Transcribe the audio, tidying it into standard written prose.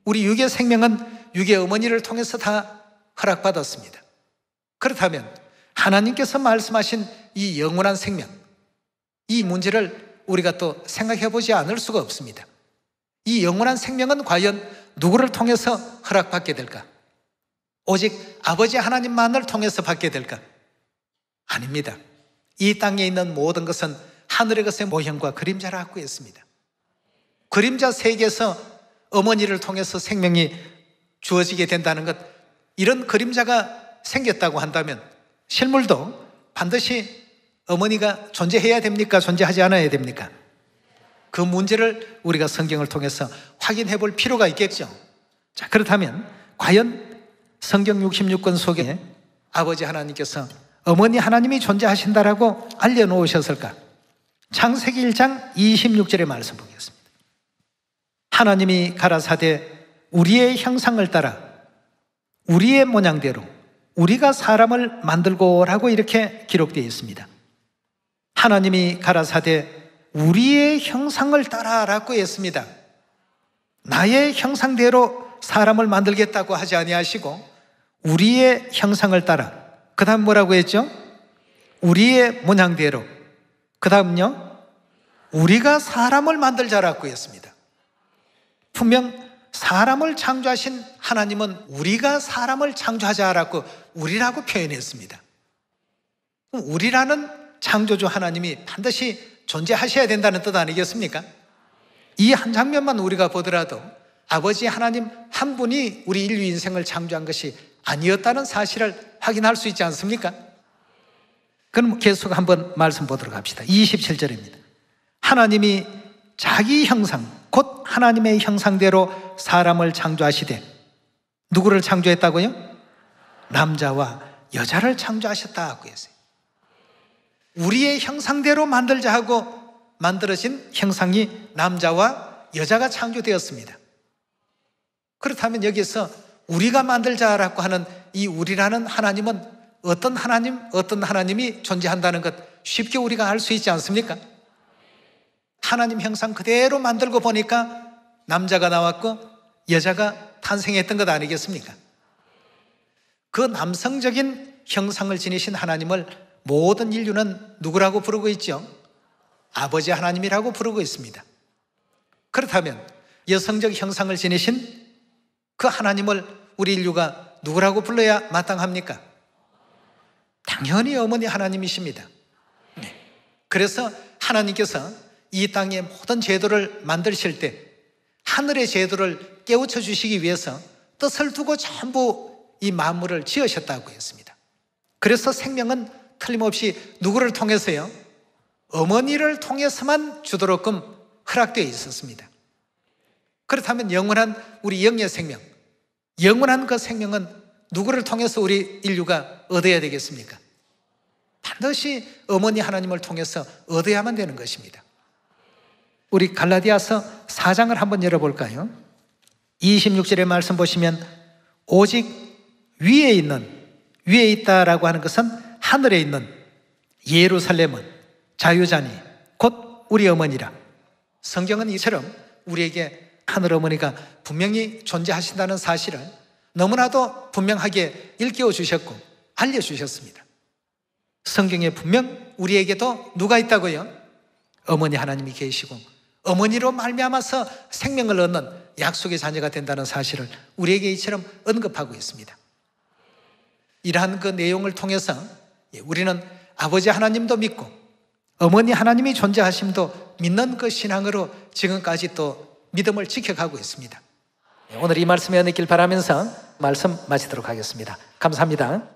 우리 육의 생명은 육의 어머니를 통해서 다 허락받았습니다. 그렇다면 하나님께서 말씀하신 이 영원한 생명, 이 문제를 우리가 또 생각해 보지 않을 수가 없습니다. 이 영원한 생명은 과연 누구를 통해서 허락받게 될까? 오직 아버지 하나님만을 통해서 받게 될까? 아닙니다. 이 땅에 있는 모든 것은 하늘의 것의 모형과 그림자를 갖고 있습니다. 그림자 세계에서 어머니를 통해서 생명이 주어지게 된다는 것, 이런 그림자가 생겼다고 한다면 실물도 반드시 어머니가 존재해야 됩니까? 존재하지 않아야 됩니까? 그 문제를 우리가 성경을 통해서 확인해 볼 필요가 있겠죠. 자, 그렇다면 과연 성경 66권 속에 아버지 하나님께서 어머니 하나님이 존재하신다라고 알려놓으셨을까? 창세기 1장 26절의 말씀 보겠습니다. 하나님이 가라사대 우리의 형상을 따라 우리의 모양대로 우리가 사람을 만들고라고 이렇게 기록되어 있습니다. 하나님이 가라사대 우리의 형상을 따라라고 했습니다. 나의 형상대로 사람을 만들겠다고 하지 아니하시고 우리의 형상을 따라, 그 다음 뭐라고 했죠? 우리의 모양대로, 그 다음요 우리가 사람을 만들자라고 했습니다. 분명 사람을 창조하신 하나님은 우리가 사람을 창조하자라고 우리라고 표현했습니다. 우리라는 창조주 하나님이 반드시 존재하셔야 된다는 뜻 아니겠습니까? 이 한 장면만 우리가 보더라도 아버지 하나님 한 분이 우리 인류 인생을 창조한 것이 아니었다는 사실을 확인할 수 있지 않습니까? 그럼 계속 한번 말씀 보도록 합시다. 27절입니다. 하나님이 자기 형상, 곧 하나님의 형상대로 사람을 창조하시되, 누구를 창조했다고요? 남자와 여자를 창조하셨다고 했어요. 우리의 형상대로 만들자 하고 만들어진 형상이 남자와 여자가 창조되었습니다. 그렇다면 여기서 우리가 만들자라고 하는 이 우리라는 하나님은 어떤 하나님, 어떤 하나님이 존재한다는 것 쉽게 우리가 알 수 있지 않습니까? 하나님 형상 그대로 만들고 보니까 남자가 나왔고 여자가 탄생했던 것 아니겠습니까? 그 남성적인 형상을 지니신 하나님을 모든 인류는 누구라고 부르고 있죠? 아버지 하나님이라고 부르고 있습니다. 그렇다면 여성적 형상을 지니신 그 하나님을 우리 인류가 누구라고 불러야 마땅합니까? 당연히 어머니 하나님이십니다. 그래서 하나님께서 이 땅의 모든 제도를 만드실 때 하늘의 제도를 깨우쳐 주시기 위해서 뜻을 두고 전부 이 만물을 지으셨다고 했습니다. 그래서 생명은 틀림없이 누구를 통해서요? 어머니를 통해서만 주도록끔 허락되어 있었습니다. 그렇다면 영원한 우리 영의 생명, 영원한 그 생명은 누구를 통해서 우리 인류가 얻어야 되겠습니까? 반드시 어머니 하나님을 통해서 얻어야만 되는 것입니다. 우리 갈라디아서 4장을 한번 열어볼까요? 26절의 말씀 보시면 오직 위에 있다라고 하는 것은 하늘에 있는 예루살렘은 자유자니 곧 우리 어머니라. 성경은 이처럼 우리에게 하늘 어머니가 분명히 존재하신다는 사실을 너무나도 분명하게 일깨워 주셨고 알려주셨습니다. 성경에 분명 우리에게도 누가 있다고요? 어머니 하나님이 계시고 어머니로 말미암아서 생명을 얻는 약속의 자녀가 된다는 사실을 우리에게 이처럼 언급하고 있습니다. 이러한 그 내용을 통해서 우리는 아버지 하나님도 믿고 어머니 하나님이 존재하심도 믿는 그 신앙으로 지금까지 또 믿음을 지켜가고 있습니다. 오늘 이 말씀에 은혜 있길 바라면서 말씀 마치도록 하겠습니다. 감사합니다.